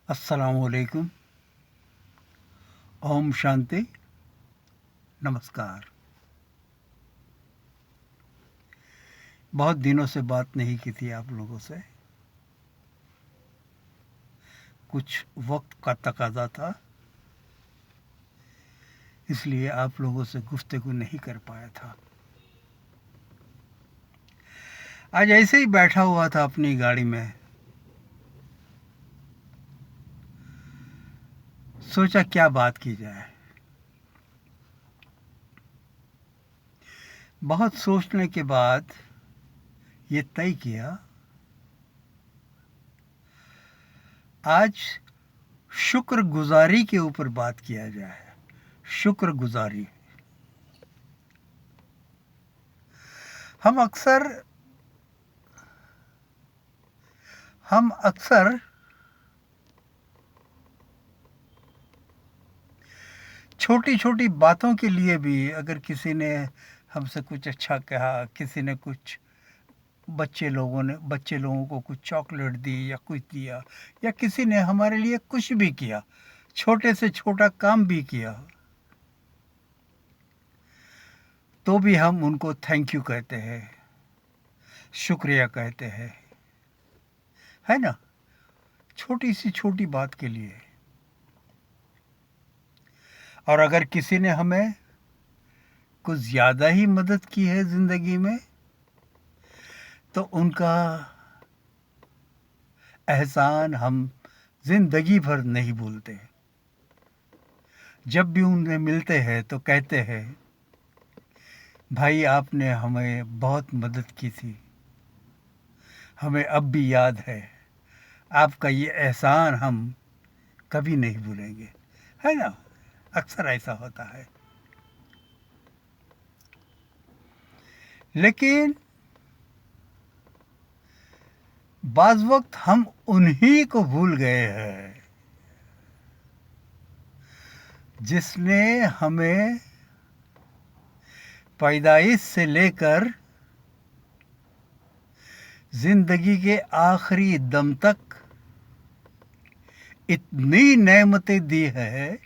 अस्सलामुअलैकुम। ओम शांति। नमस्कार। बहुत दिनों से बात नहीं की थी आप लोगों से। कुछ वक्त का तकाजा था, इसलिए आप लोगों से गुफ्तगू नहीं कर पाया था। आज ऐसे ही बैठा हुआ था अपनी गाड़ी में, सोचा क्या बात की जाए। बहुत सोचने के बाद ये तय किया, आज शुक्रगुजारी के ऊपर बात किया जाए। शुक्रगुजारी। हम अक्सर हम अक्सर छोटी छोटी बातों के लिए भी, अगर किसी ने हमसे कुछ अच्छा कहा, किसी ने कुछ बच्चे लोगों को कुछ चॉकलेट दी या कुछ दिया, या किसी ने हमारे लिए कुछ भी किया, छोटे से छोटा काम भी किया, तो भी हम उनको थैंक यू कहते हैं, शुक्रिया कहते हैं, है ना। छोटी सी छोटी बात के लिए। और अगर किसी ने हमें कुछ ज़्यादा ही मदद की है ज़िंदगी में, तो उनका एहसान हम ज़िंदगी भर नहीं भूलते। जब भी उन्हें मिलते हैं तो कहते हैं, भाई आपने हमें बहुत मदद की थी, हमें अब भी याद है, आपका ये एहसान हम कभी नहीं भूलेंगे, है ना। अक्सर ऐसा होता है। लेकिन बाज़ वक्त हम उन्हीं को भूल गए हैं जिसने हमें पैदाइश से लेकर ज़िंदगी के आखिरी दम तक इतनी नेमतें दी है,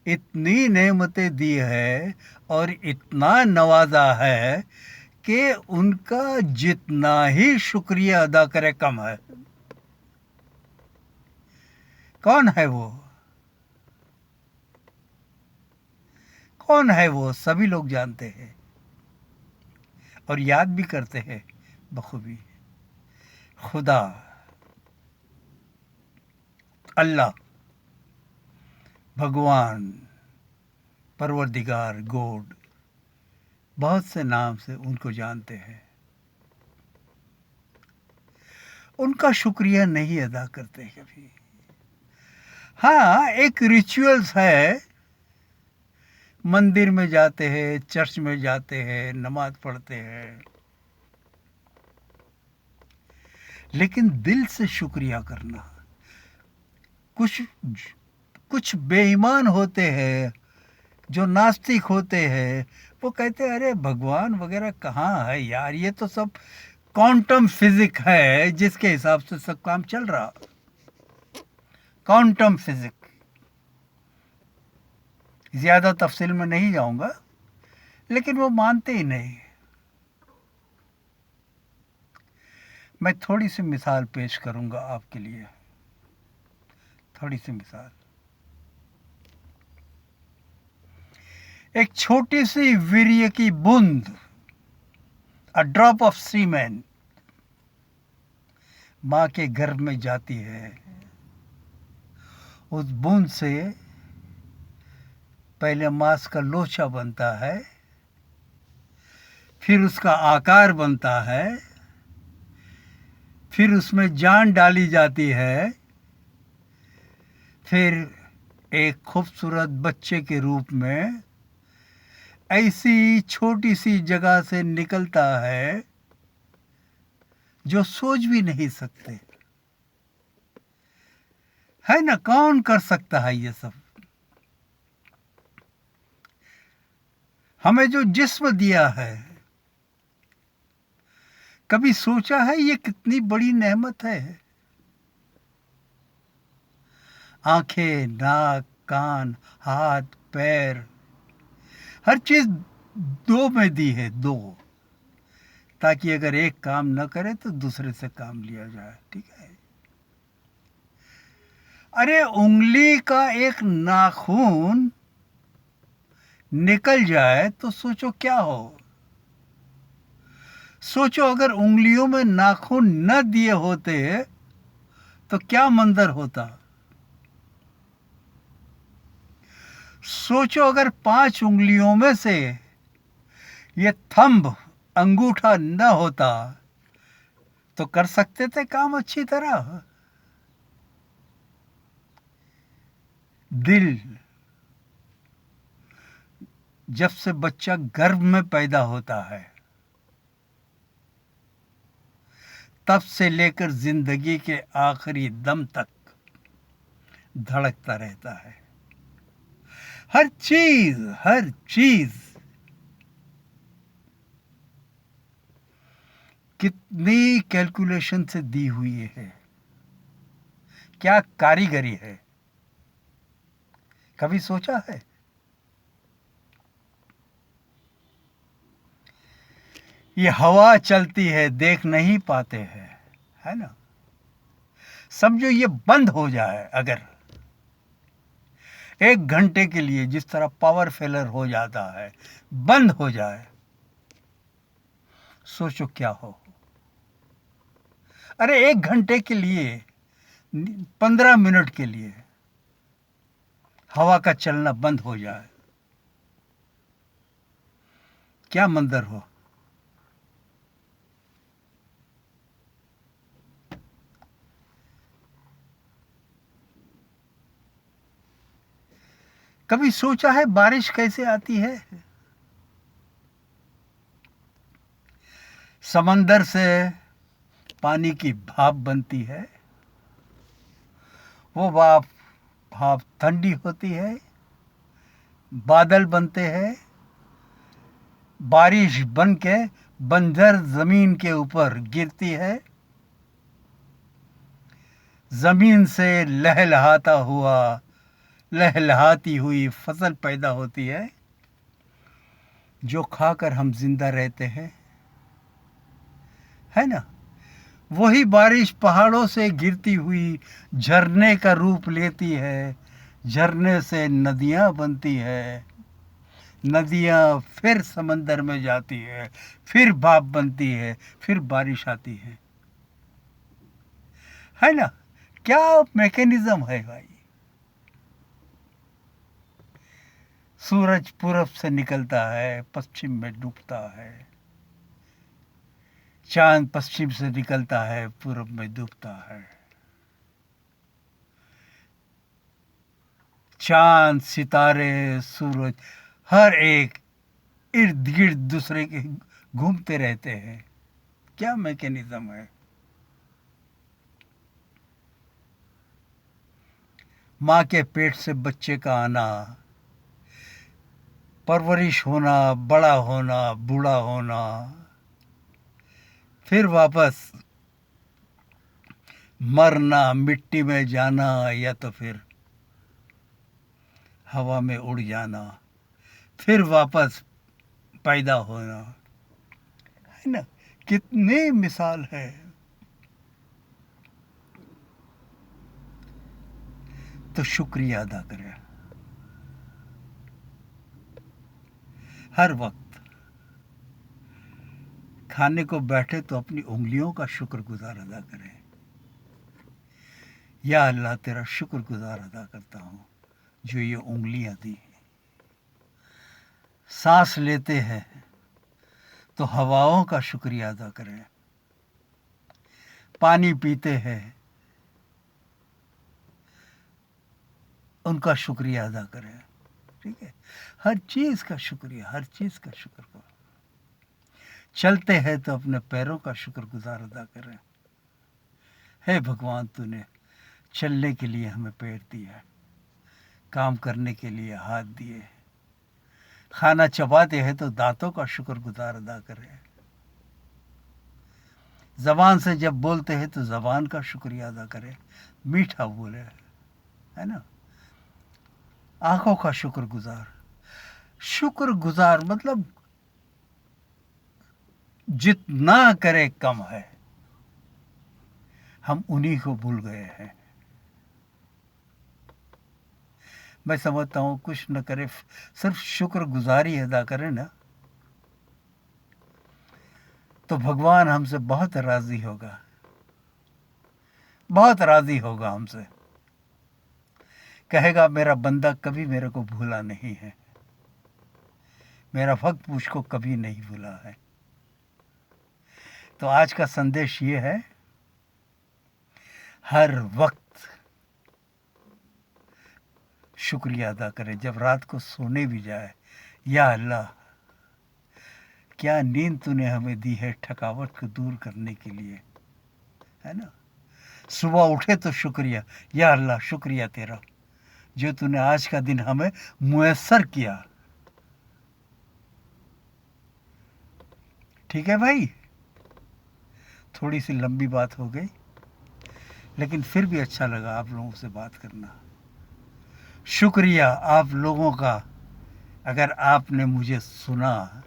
इतनी नेमतें दी है और इतना नवाजा है कि उनका जितना ही शुक्रिया अदा करे कम है। कौन है वो? कौन है वो? सभी लोग जानते हैं और याद भी करते हैं बखूबी। खुदा, अल्लाह, भगवान, परवरदिगार, गॉड, बहुत से नाम से उनको जानते हैं। उनका शुक्रिया नहीं अदा करते कभी। हाँ, एक रिचुअल्स है, मंदिर में जाते हैं, चर्च में जाते हैं, नमाज पढ़ते हैं, लेकिन दिल से शुक्रिया करना। कुछ कुछ बेईमान होते हैं, जो नास्तिक होते हैं, वो कहते हैं अरे भगवान वगैरह कहाँ है यार, ये तो सब क्वांटम फिजिक है जिसके हिसाब से सब काम चल रहा। क्वांटम फिजिक, ज़्यादा तफसील में नहीं जाऊंगा, लेकिन वो मानते ही नहीं। मैं थोड़ी सी मिसाल पेश करूंगा आपके लिए, थोड़ी सी मिसाल। एक छोटी सी वीर्य की बूंद, अ ड्रॉप ऑफ सीमेन, माँ के गर्भ में जाती है। उस बूंद से पहले मांस का लोचा बनता है, फिर उसका आकार बनता है, फिर उसमें जान डाली जाती है, फिर एक खूबसूरत बच्चे के रूप में ऐसी छोटी सी जगह से निकलता है जो सोच भी नहीं सकते, है ना। कौन कर सकता है ये सब? हमें जो जिस्म दिया है, कभी सोचा है ये कितनी बड़ी नेमत है? आंखें, नाक, कान, हाथ, पैर, हर चीज दो में दी है, दो, ताकि अगर एक काम न करे तो दूसरे से काम लिया जाए। ठीक है। अरे उंगली का एक नाखून निकल जाए तो सोचो क्या हो। सोचो अगर उंगलियों में नाखून न दिए होते तो क्या मंजर होता। सोचो अगर 5 उंगलियों में से ये थंब, अंगूठा न होता तो कर सकते थे काम अच्छी तरह। दिल, जब से बच्चा गर्भ में पैदा होता है तब से लेकर जिंदगी के आखिरी दम तक धड़कता रहता है। हर चीज, हर चीज कितनी कैलकुलेशन से दी हुई है, क्या कारीगरी है, कभी सोचा है? ये हवा चलती है, देख नहीं पाते हैं, है ना। समझो ये बंद हो जाए अगर 1 घंटे के लिए, जिस तरह पावर फेलर हो जाता है, बंद हो जाए, सोचो क्या हो। अरे 1 घंटे के लिए, 15 मिनट के लिए हवा का चलना बंद हो जाए, क्या मंजर हो। कभी सोचा है बारिश कैसे आती है? समंदर से पानी की भाप बनती है, वो भाप भाप ठंडी होती है, बादल बनते हैं, बारिश बन के बंजर जमीन के ऊपर गिरती है, जमीन से लहलहाती हुई फसल पैदा होती है, जो खाकर हम जिंदा रहते हैं, है ना। वही बारिश पहाड़ों से गिरती हुई झरने का रूप लेती है, झरने से नदियां बनती है, नदियां फिर समंदर में जाती है, फिर भाप बनती है, फिर बारिश आती है ना। क्या मैकेनिज्म है भाई। सूरज पूरब से निकलता है, पश्चिम में डूबता है, चांद पश्चिम से निकलता है, पूरब में डूबता है। चांद, सितारे, सूरज, हर एक इर्द गिर्द दूसरे के घूमते रहते हैं। क्या मैकेनिज्म है। माँ के पेट से बच्चे का आना, परवरिश होना, बड़ा होना, बूढ़ा होना, फिर वापस मरना, मिट्टी में जाना, या तो फिर हवा में उड़ जाना, फिर वापस पैदा होना, है ना। कितनी मिसाल है। तो शुक्रिया अदा करें हर वक्त। खाने को बैठे तो अपनी उंगलियों का शुक्रगुजार अदा करें। या अल्लाह तेरा शुक्रगुजार अदा करता हूँ जो ये उंगलियां दी हैं। सांस लेते हैं तो हवाओं का शुक्रिया अदा करें। पानी पीते हैं उनका शुक्रिया अदा करें। ठीक है। हर चीज का शुक्रिया, हर चीज का शुक्र करो। चलते हैं तो अपने पैरों का शुक्रगुजार अदा करें। हे भगवान, तूने चलने के लिए हमें पैर दिया, काम करने के लिए हाथ दिए, खाना चबाते हैं तो दांतों का शुक्रगुजार अदा करें। जबान से जब बोलते हैं तो जबान का शुक्रिया अदा करें, मीठा बोले, है ना। आंखों का शुक्रगुजार, शुक्रगुजार मतलब जितना करे कम है, हम उन्हीं को भूल गए हैं। मैं समझता हूँ कुछ न करे, सिर्फ शुक्रगुजारी अदा करें ना, तो भगवान हमसे बहुत राजी होगा, बहुत राजी होगा हमसे। कहेगा मेरा बंदा कभी मेरे को भूला नहीं है, मेरा भक्त मुझको कभी नहीं भूला है। तो आज का संदेश ये है, हर वक्त शुक्रिया अदा करें। जब रात को सोने भी जाए, या अल्लाह क्या नींद तूने हमें दी है थकावट को दूर करने के लिए, है ना। सुबह उठे तो शुक्रिया, या अल्लाह शुक्रिया तेरा जो तूने आज का दिन हमें मुयस्सर किया। ठीक है भाई, थोड़ी सी लंबी बात हो गई, लेकिन फिर भी अच्छा लगा आप लोगों से बात करना। शुक्रिया आप लोगों का। अगर आपने मुझे सुना,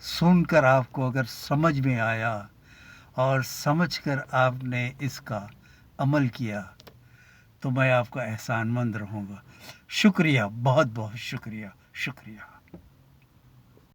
सुनकर आपको अगर समझ में आया और समझकर आपने इसका अमल किया, तो मैं आपका एहसानमंद रहूँगा। शुक्रिया, बहुत बहुत शुक्रिया, शुक्रिया।